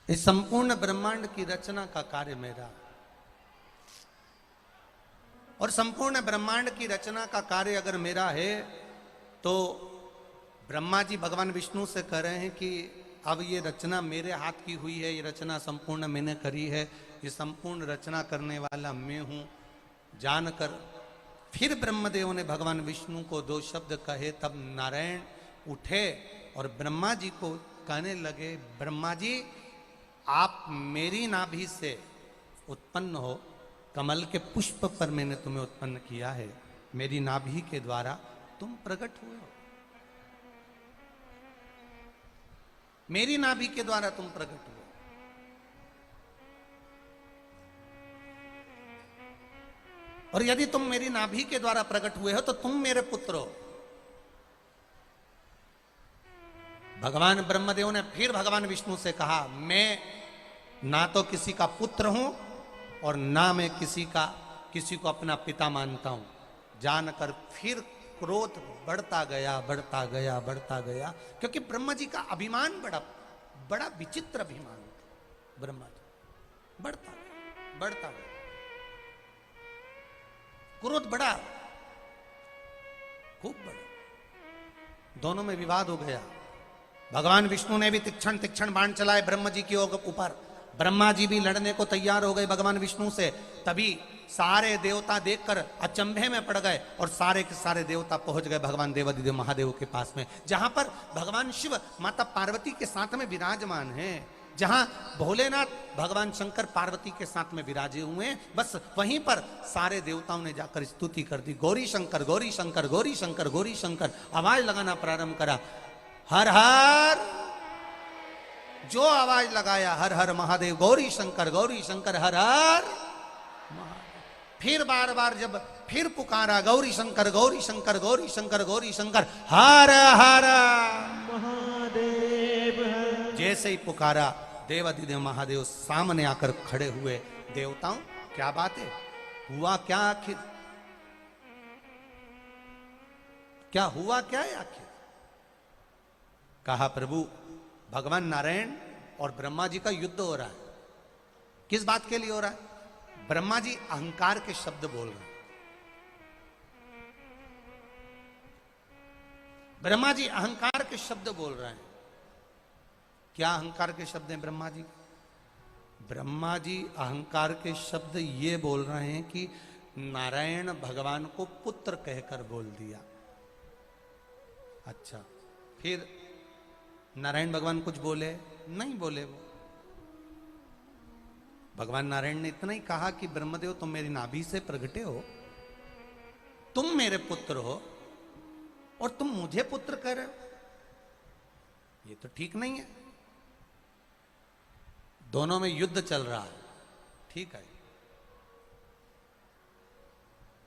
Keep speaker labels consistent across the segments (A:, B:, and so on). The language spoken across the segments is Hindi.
A: इस संपूर्ण ब्रह्मांड की रचना का कार्य मेरा, और संपूर्ण ब्रह्मांड की रचना का कार्य अगर मेरा है तो ब्रह्मा जी भगवान विष्णु से कह रहे हैं कि अब ये रचना मेरे हाथ की हुई है, ये रचना संपूर्ण मैंने करी है, ये संपूर्ण रचना करने वाला मैं हूं जानकर फिर ब्रह्मदेव ने भगवान विष्णु को दो शब्द कहे। तब नारायण उठे और ब्रह्मा जी को कहने लगे, ब्रह्मा जी आप मेरी नाभि से उत्पन्न हो, कमल के पुष्प पर मैंने तुम्हें उत्पन्न किया है, मेरी नाभि के द्वारा तुम प्रकट हुए हो, मेरी नाभि के द्वारा तुम प्रकट हुए। और यदि तुम मेरी नाभि के द्वारा प्रकट हुए हो तो तुम मेरे पुत्र हो। भगवान ब्रह्मदेव ने फिर भगवान विष्णु से कहा, मैं ना तो किसी का पुत्र हूं और ना मैं किसी को अपना पिता मानता हूं। जानकर फिर क्रोध बढ़ता गया बढ़ता गया बढ़ता गया, क्योंकि ब्रह्मा जी का अभिमान बड़ा विचित्र अभिमान था। ब्रह्मा जी बढ़ता गया, क्रोध बढ़ा, खूब बढ़ा, दोनों में विवाद हो गया। भगवान विष्णु ने भी तीक्ष्ण बाण चलाए ब्रह्मा जी के ऊपर, ब्रह्मा जी भी लड़ने को तैयार हो गए भगवान विष्णु से। तभी सारे देवता देखकर अचंभे में पड़ गए और सारे के सारे देवता पहुंच गए भगवान देवादिदेव महादेव के पास में, जहां पर भगवान शिव माता पार्वती के साथ में विराजमान हैं, जहां भोलेनाथ भगवान शंकर पार्वती के साथ में विराजे हुए हैं। बस वहीं पर सारे देवताओं ने जाकर स्तुति कर दी, गौरी शंकर गौरी शंकर गौरी शंकर गौरी शंकर। आवाज लगाना प्रारंभ करा, हर हर, जो आवाज लगाया हर हर महादेव, गौरी शंकर हर हर महादेव। फिर बार बार जब फिर पुकारा, गौरी शंकर गौरी शंकर गौरी शंकर गौरी शंकर हर हर महादेव। जैसे ही पुकारा देवादिदेव महादेव सामने आकर खड़े हुए। देवताओं क्या बात है, हुआ क्या आखिर, क्या हुआ क्या है आखिर? कहा, प्रभु भगवान नारायण और ब्रह्मा जी का युद्ध हो रहा है। किस बात के लिए हो रहा है? ब्रह्मा जी अहंकार के शब्द बोल रहे हैं। ब्रह्मा जी अहंकार के शब्द बोल रहे हैं। क्या अहंकार के शब्द हैं ब्रह्मा जी? ब्रह्मा जी अहंकार के शब्द ये बोल रहे हैं कि नारायण भगवान को पुत्र कहकर बोल दिया। अच्छा, फिर नारायण भगवान कुछ बोले? नहीं बोले। वो भगवान नारायण ने इतना ही कहा कि ब्रह्मदेव तुम मेरी नाभि से प्रगटे हो, तुम मेरे पुत्र हो और तुम मुझे पुत्र कह रहे हो, ये तो ठीक नहीं है। दोनों में युद्ध चल रहा है, ठीक है।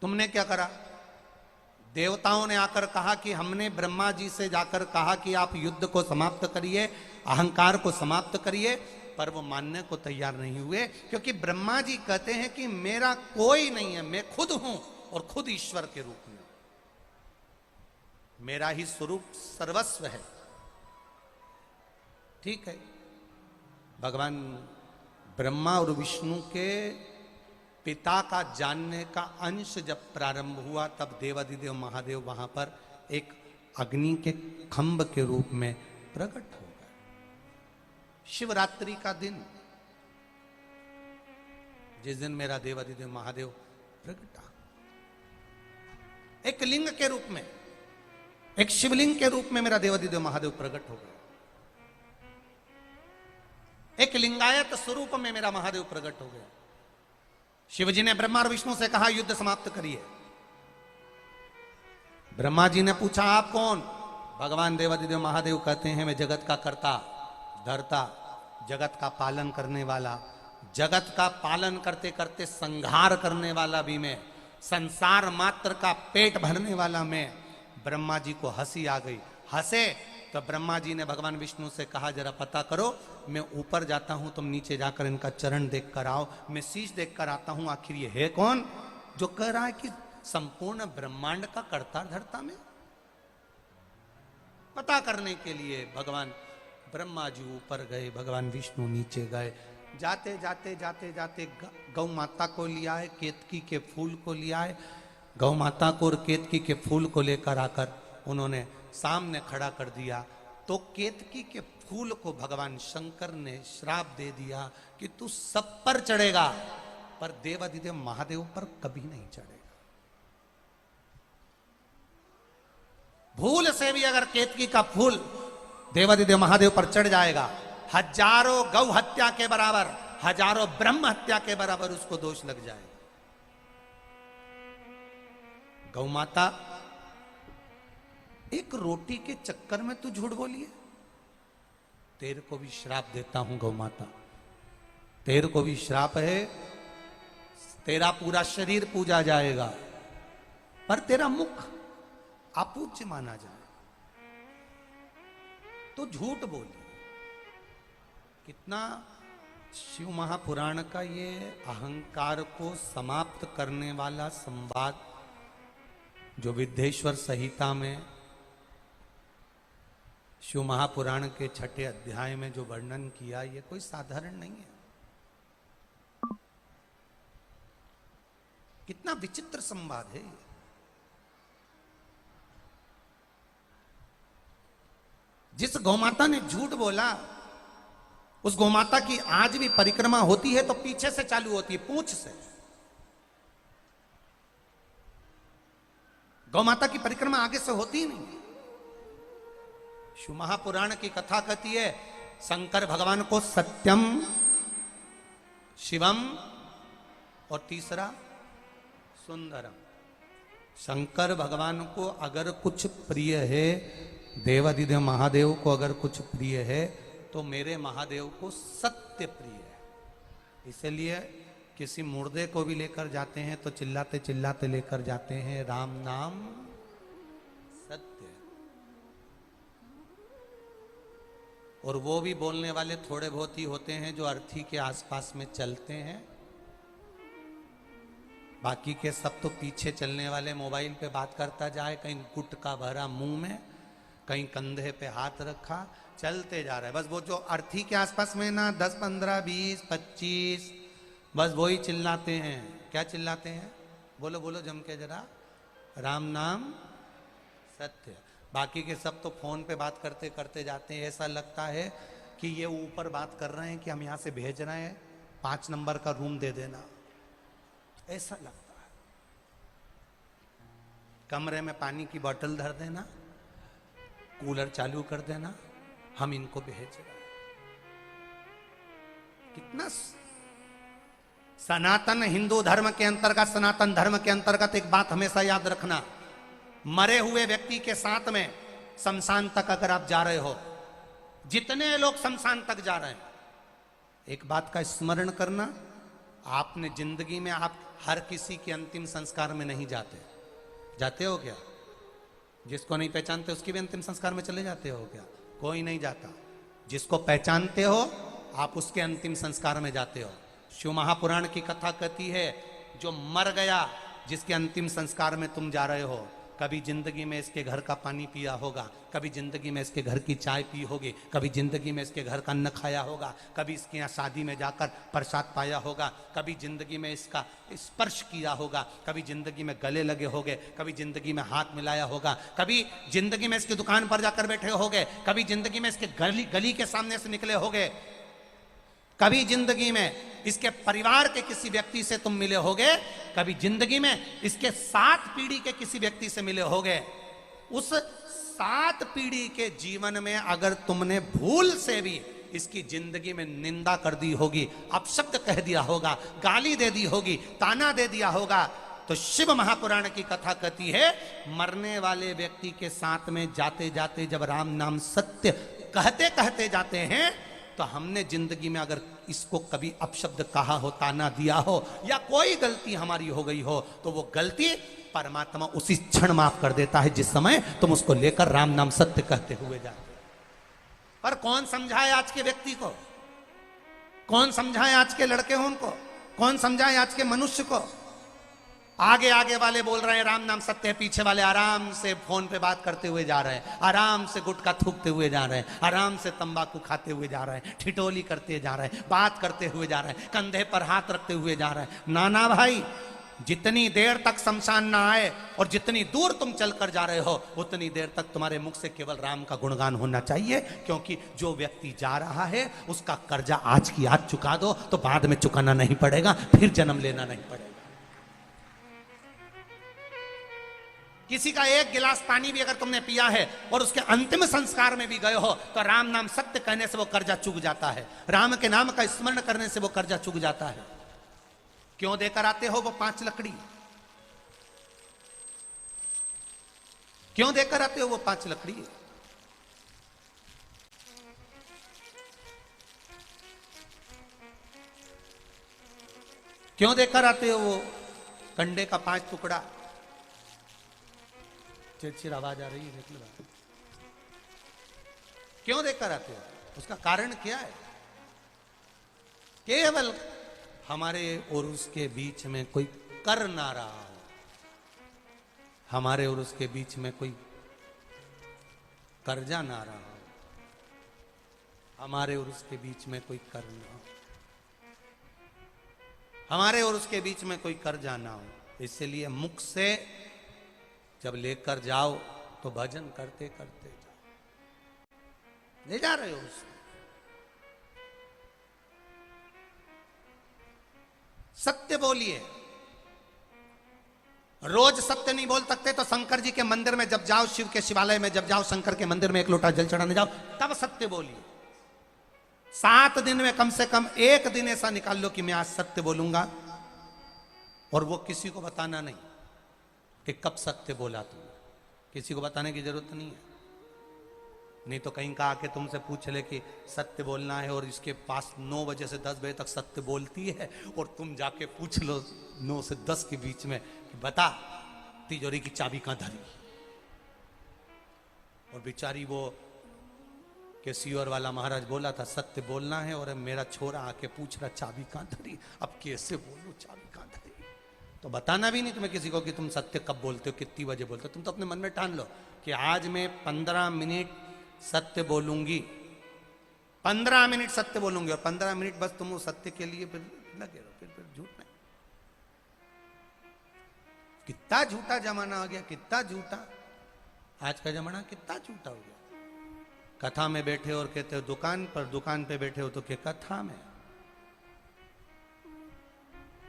A: तुमने क्या करा? देवताओं ने आकर कहा कि हमने ब्रह्मा जी से जाकर कहा कि आप युद्ध को समाप्त करिए, अहंकार को समाप्त करिए, पर वो मानने को तैयार नहीं हुए, क्योंकि ब्रह्मा जी कहते हैं कि मेरा कोई नहीं है, मैं खुद हूं और खुद ईश्वर के रूप में, मेरा ही स्वरूप सर्वस्व है। ठीक है, भगवान ब्रह्मा और विष्णु के पिता का जानने का अंश जब प्रारंभ हुआ, तब देवादिदेव महादेव वहां पर एक अग्नि के खंभ के रूप में प्रकट हो गए। शिवरात्रि का दिन, जिस दिन मेरा देवादिदेव महादेव प्रकटा, एक लिंग के रूप में, एक शिवलिंग के रूप में मेरा देवादिदेव महादेव प्रकट हो गए। एक लिंगायत स्वरूप में मेरा महादेव प्रकट हो गया। शिवजी ने ब्रह्मा और विष्णु से कहा युद्ध समाप्त करिए। ब्रह्मा जी ने पूछा आप कौन? भगवान देवादिदेव महादेव कहते हैं मैं जगत का कर्ता धर्ता, जगत का पालन करने वाला, जगत का पालन करते करते संहार करने वाला भी मैं, संसार मात्र का पेट भरने वाला मैं। ब्रह्मा जी को हंसी आ गई, हंसे तो ब्रह्मा जी ने भगवान विष्णु से कहा जरा पता करो, मैं ऊपर जाता हूं, तुम नीचे जाकर इनका चरण देख कर आओ, मैं शीश देख कर आता हूं, आखिर ये है कौन जो कह रहा है कि संपूर्ण ब्रह्मांड का कर्ता धर्ता में। पता करने के लिए भगवान ब्रह्मा जी ऊपर गए, भगवान विष्णु नीचे गए। जाते जाते जाते जाते गौ माता को लिया है, केतकी के फूल को लिया है। गौ माता को और केतकी के फूल को लेकर आकर उन्होंने सामने खड़ा कर दिया। तो केतकी के फूल को भगवान शंकर ने श्राप दे दिया कि तू सब पर चढ़ेगा, पर देवाधिदेव महादेव पर कभी नहीं चढ़ेगा। भूल से भी अगर केतकी का फूल देवाधिदेव महादेव पर चढ़ जाएगा, हजारों गौ हत्या के बराबर, हजारों ब्रह्म हत्या के बराबर उसको दोष लग जाएगा। गौ माता, एक रोटी के चक्कर में तू झूठ बोली है, तेरे को भी श्राप देता हूं गौ माता, तेरे को भी श्राप है, तेरा पूरा शरीर पूजा जाएगा पर तेरा मुख अपूज्य माना जाए। तो झूठ बोली। कितना शिव महापुराण का ये अहंकार को समाप्त करने वाला संवाद जो विद्येश्वर संहिता में शिव महापुराण के 6ठे अध्याय में जो वर्णन किया, ये कोई साधारण नहीं है। कितना विचित्र संवाद है ये। जिस गौमाता ने झूठ बोला, उस गौमाता की आज भी परिक्रमा होती है तो पीछे से चालू होती है, पूंछ से। गौमाता की परिक्रमा आगे से होती ही नहीं। शिव महापुराण की कथा कहती है, शंकर भगवान को सत्यम, शिवम और तीसरा सुंदरम। शंकर भगवान को अगर कुछ प्रिय है, देवाधिदेव महादेव को अगर कुछ प्रिय है, तो मेरे महादेव को सत्य प्रिय है। इसलिए किसी मुर्दे को भी लेकर जाते हैं तो चिल्लाते चिल्लाते लेकर जाते हैं, राम नाम सत्य। और वो भी बोलने वाले थोड़े बहुत ही होते हैं जो अर्थी के आसपास में चलते हैं, बाकी के सब तो पीछे चलने वाले मोबाइल पे बात करता जाए, कहीं गुटखा भरा मुंह में, कहीं कंधे पे हाथ रखा, चलते जा रहा है। बस वो जो अर्थी के आसपास में ना 10, 15, 20, 25, बस वही चिल्लाते हैं। क्या चिल्लाते हैं? बोलो बोलो जम के जरा, राम नाम सत्य। बाकी के सब तो फोन पे बात करते करते जाते हैं। ऐसा लगता है कि ये ऊपर बात कर रहे हैं कि हम यहां से भेज रहे हैं, 5 नंबर का रूम दे देना, ऐसा लगता है। कमरे में पानी की बोतल धर देना, कूलर चालू कर देना, हम इनको भेज रहे हैं। कितना सनातन हिंदू धर्म के अंतर्गत, सनातन धर्म के अंतर्गत एक बात हमेशा याद रखना, मरे हुए व्यक्ति के साथ में शमशान तक अगर आप जा रहे हो, जितने लोग शमशान तक जा रहे हैं, एक बात का स्मरण करना, आपने जिंदगी में आप हर किसी के अंतिम संस्कार में नहीं जाते। जाते हो क्या? जिसको नहीं पहचानते उसकी भी अंतिम संस्कार में चले जाते हो क्या? कोई नहीं जाता। जिसको पहचानते हो आप उसके अंतिम संस्कार में जाते हो। शिव महापुराण की कथा कहती है, जो मर गया, जिसके अंतिम संस्कार में तुम जा रहे हो, कभी जिंदगी में इसके घर का पानी पिया होगा, कभी जिंदगी में इसके घर की चाय पी होगी, कभी जिंदगी में इसके घर का अन्न खाया होगा, कभी इसके यहाँ शादी में जाकर प्रसाद पाया होगा, कभी जिंदगी में इसका स्पर्श किया होगा, कभी जिंदगी में गले लगे होंगे, कभी जिंदगी में हाथ मिलाया होगा, कभी जिंदगी में इसकी दुकान पर जाकर बैठे होंगे, कभी जिंदगी में इसके गली के सामने से निकले होंगे, कभी जिंदगी में इसके परिवार के किसी व्यक्ति से तुम मिले होगे, कभी जिंदगी में इसके 7 पीढ़ी के किसी व्यक्ति से मिले होगे। उस 7 पीढ़ी के जीवन में अगर तुमने भूल से भी इसकी जिंदगी में निंदा कर दी होगी, अपशब्द कह दिया होगा, गाली दे दी होगी, ताना दे दिया होगा, तो शिव महापुराण की कथा कहती है, मरने वाले व्यक्ति के साथ में जाते जाते जब राम नाम सत्य कहते कहते जाते हैं, तो हमने जिंदगी में अगर इसको कभी अपशब्द कहा हो, ताना दिया हो, या कोई गलती हमारी हो गई हो, तो वो गलती परमात्मा उसी क्षण माफ कर देता है जिस समय तुम उसको लेकर राम नाम सत्य कहते हुए जाते। पर कौन समझाए आज के व्यक्ति को? कौन समझाए आज के लड़के हो उनको? कौन समझाए आज के मनुष्य को? आगे आगे वाले बोल रहे हैं राम नाम सत्य है, पीछे वाले आराम से फोन पे बात करते हुए जा रहे हैं, आराम से गुटखा थूकते हुए जा रहे हैं, आराम से तंबाकू खाते हुए जा रहे हैं, ठिठोली करते जा रहे हैं, बात करते हुए जा रहे हैं, कंधे पर हाथ रखते हुए जा रहे हैं। नाना भाई, जितनी देर तक शमशान ना आए और जितनी दूर तुम चलकर जा रहे हो उतनी देर तक तुम्हारे मुख से केवल राम का गुणगान होना चाहिए, क्योंकि जो व्यक्ति जा रहा है उसका कर्जा आज की आज चुका दो तो बाद में चुकाना नहीं पड़ेगा, फिर जन्म लेना नहीं पड़ेगा। किसी का एक गिलास पानी भी अगर तुमने पिया है और उसके अंतिम संस्कार में भी गए हो तो राम नाम सत्य कहने से वो कर्जा चुक जाता है, राम के नाम का स्मरण करने से वो कर्जा चुक जाता है। क्यों देकर आते हो वो 5 लकड़ी? क्यों देकर आते हो वो 5 लकड़ी? क्यों देकर आते हो वो कंडे का 5 टुकड़ा? चिड़चिड़ आवाज आ रही है, देख लो। क्यों देकर आते हो? उसका कारण क्या है? केवल हमारे और उसके बीच में कोई कर ना रहा हो, हमारे और उसके बीच में कोई कर्जा ना रहा हो, हमारे और उसके बीच में कोई कर ना हो, हमारे और उसके बीच में कोई कर्जा ना हो। इसलिए मुख से जब लेकर जाओ तो भजन करते करते जाओ। ले जा रहे हो उसको, सत्य बोलिए। रोज सत्य नहीं बोल सकते तो शंकर जी के मंदिर में जब जाओ, शिव के शिवालय में जब जाओ, शंकर के मंदिर में 1 लोटा जल चढ़ाने जाओ, तब सत्य बोलिए। 7 दिन में कम से कम 1 दिन ऐसा निकाल लो कि मैं आज सत्य बोलूंगा, और वो किसी को बताना नहीं कि कब सत्य बोला तुम, किसी को बताने की जरूरत नहीं है। नहीं तो कहीं का आके तुमसे पूछ ले कि सत्य बोलना है और इसके पास 9 बजे से 10 बजे तक सत्य बोलती है, और तुम जाके पूछ लो 9 से 10 के बीच में कि बता तिजोरी की चाबी कहां धरी, और बेचारी वो केसियोर वाला महाराज बोला था सत्य बोलना है, और मेरा छोरा आके पूछ रहा चाबी कहां धरी, अब कैसे बोलूं चाबी कहां धरी? तो बताना भी नहीं तुम्हें किसी को कि तुम सत्य कब बोलते हो, कितनी बजे बोलते हो। तुम तो अपने मन में ठान लो कि आज मैं 15 मिनट सत्य बोलूंगी, 15 मिनट सत्य बोलूंगी, और 15 मिनट बस तुम उस सत्य के लिए फिर लगे रहो, फिर झूठ नहीं। कितना झूठा जमाना हो गया, कितना झूठा आज का जमाना, कितना झूठा हो गया। कथा में बैठे और कहते हो दुकान पर, दुकान पे बैठे हो तो क्या कथा में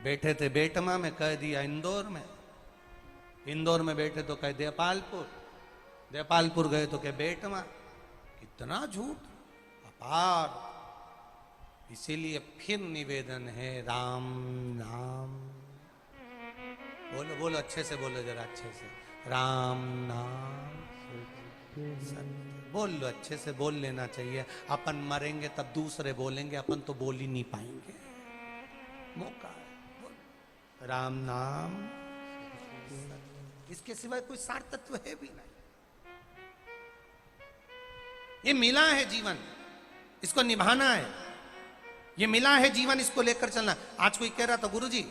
A: बैठे थे, बेटमा में कह दिया इंदौर में, इंदौर में बैठे तो कह देपालपुर, देपालपुर गए तो कह बेटमा। कितना झूठ अपार। इसीलिए फिर निवेदन है राम नाम बोलो, बोलो अच्छे से बोलो, जरा अच्छे से, राम नाम बोल लो, अच्छे से बोल लेना चाहिए। अपन मरेंगे तब दूसरे बोलेंगे, अपन तो बोल ही नहीं पाएंगे। मौका है, राम नाम, इसके सिवाय कोई सार तत्व है भी नहीं। ये मिला है जीवन, इसको निभाना है। ये मिला है जीवन, इसको लेकर चलना। आज कोई कह रहा था गुरुजी,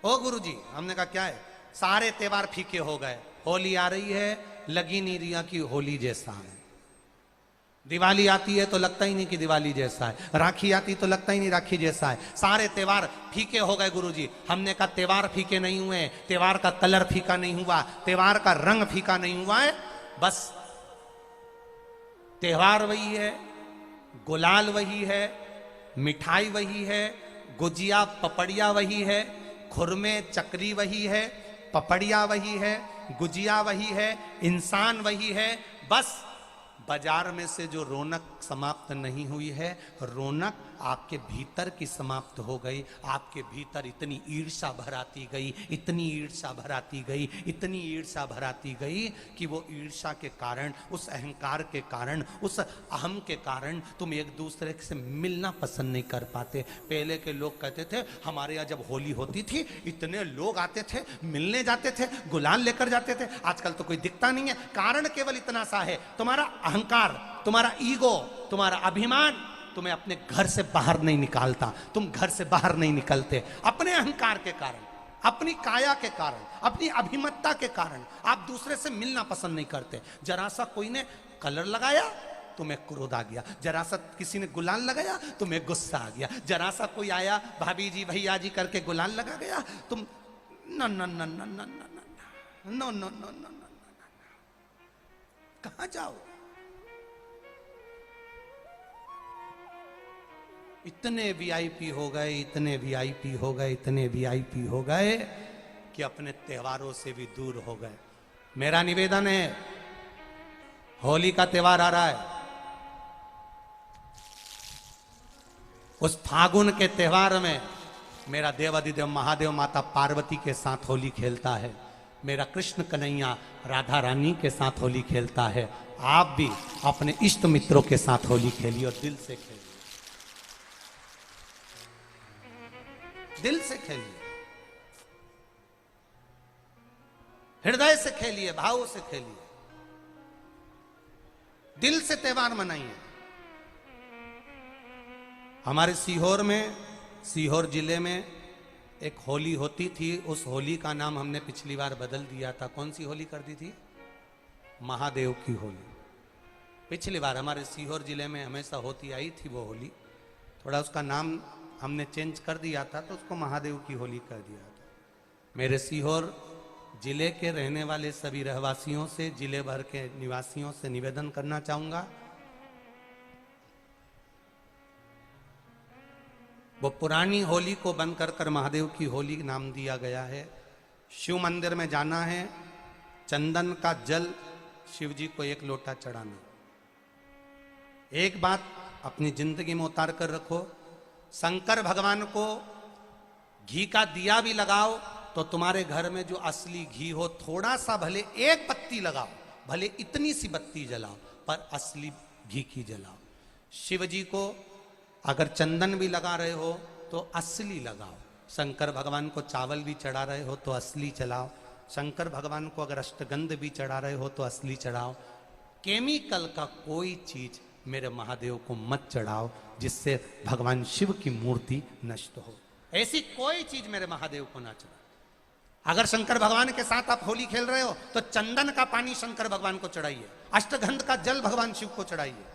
A: ओ गुरुजी, हमने कहा क्या है? सारे त्योहार फीके हो गए, होली आ रही है, लगी नहीं रिया की होली जैसा है, दिवाली आती है तो लगता ही नहीं कि दिवाली जैसा है, राखी आती तो लगता ही नहीं राखी जैसा है, सारे त्योहार फीके हो गए गुरुजी। हमने कहा त्योहार फीके नहीं हुए, त्योहार का कलर फीका नहीं हुआ, त्योहार का रंग फीका नहीं हुआ है, बस त्योहार वही है, गुलाल वही है, मिठाई वही है, गुजिया पपड़िया वही है, खुरमे चकरी वही है, पपड़िया वही है, गुजिया वही है, इंसान वही है। बस बाजार में से जो रौनक समाप्त नहीं हुई है, रौनक आपके भीतर की समाप्त हो गई। आपके भीतर इतनी ईर्ष्या भराती गई, इतनी ईर्ष्या भराती गई, इतनी ईर्ष्या भराती गई कि वो ईर्ष्या के कारण, उस अहंकार के कारण, उस अहम के कारण तुम एक दूसरे से मिलना पसंद नहीं कर पाते। पहले के लोग कहते थे हमारे यहाँ जब होली होती थी इतने लोग आते थे, मिलने जाते थे, गुलाल लेकर जाते थे। आजकल तो कोई दिखता नहीं है। कारण केवल इतना सा है, तुम्हारा अहंकार, तुम्हारा ईगो, तुम्हारा अभिमान तुम्हें अपने घर से बाहर नहीं निकालता। तुम घर से बाहर नहीं निकलते अपने अहंकार के कारण। अपनी काया के कारण, अपनी अभिमतता के कारण आप दूसरे से मिलना पसंद नहीं करते। जरा सा कोई ने कलर लगाया तुम्हें क्रोध आ गया, जरा सा किसी ने गुलाल लगाया तुम्हें गुस्सा आ गया, जरा सा कोई आया भाभी जी भैया जी करके गुलाल लगा गया तुम न न न न न न no no no no no, कहां जाओ? इतने वीआईपी हो गए, इतने वीआईपी हो गए, इतने वीआईपी हो गए कि अपने त्योहारों से भी दूर हो गए। मेरा निवेदन है, होली का त्योहार आ रहा है, उस फागुन के त्योहार में मेरा देवाधिदेव महादेव माता पार्वती के साथ होली खेलता है, मेरा कृष्ण कन्हैया राधा रानी के साथ होली खेलता है। आप भी अपने इष्ट मित्रों के साथ होली खेलिए और दिल से खेलिए, दिल से खेलिए, हृदय से खेलिए, भाव से खेलिए, दिल से त्योहार मनाइए। हमारे सीहोर में, सीहोर जिले में एक होली होती थी, उस होली का नाम हमने पिछली बार बदल दिया था। कौन सी होली कर दी थी? महादेव की होली। पिछली बार हमारे सीहोर जिले में हमेशा होती आई थी वो होली, थोड़ा उसका नाम हमने चेंज कर दिया था तो उसको महादेव की होली कर दिया था। मेरे सीहोर जिले के रहने वाले सभी रहवासियों से, जिले भर के निवासियों से निवेदन करना चाहूंगा, वो पुरानी होली को बंद कर महादेव की होली नाम दिया गया है। शिव मंदिर में जाना है, चंदन का जल शिव जी को 1 लोटा चढ़ाना। एक बात अपनी जिंदगी में उतार कर रखो, शंकर भगवान को घी का दिया भी लगाओ तो तुम्हारे घर में जो असली घी हो, थोड़ा सा भले 1 पत्ती लगाओ, भले इतनी सी बत्ती जलाओ, पर असली घी की जलाओ। शिव जी को अगर चंदन भी लगा रहे हो तो असली लगाओ। शंकर भगवान को चावल भी चढ़ा रहे हो तो असली चढ़ाओ। शंकर भगवान को अगर अष्टगंध भी चढ़ा रहे हो तो असली चढ़ाओ। केमिकल का कोई चीज मेरे महादेव को मत चढ़ाओ जिससे भगवान शिव की मूर्ति नष्ट हो। ऐसी कोई चीज मेरे महादेव को ना चढ़ाओ। अगर शंकर भगवान के साथ आप होली खेल रहे हो तो चंदन का पानी शंकर भगवान को चढ़ाइए, अष्टगंध का जल भगवान शिव को चढ़ाइए।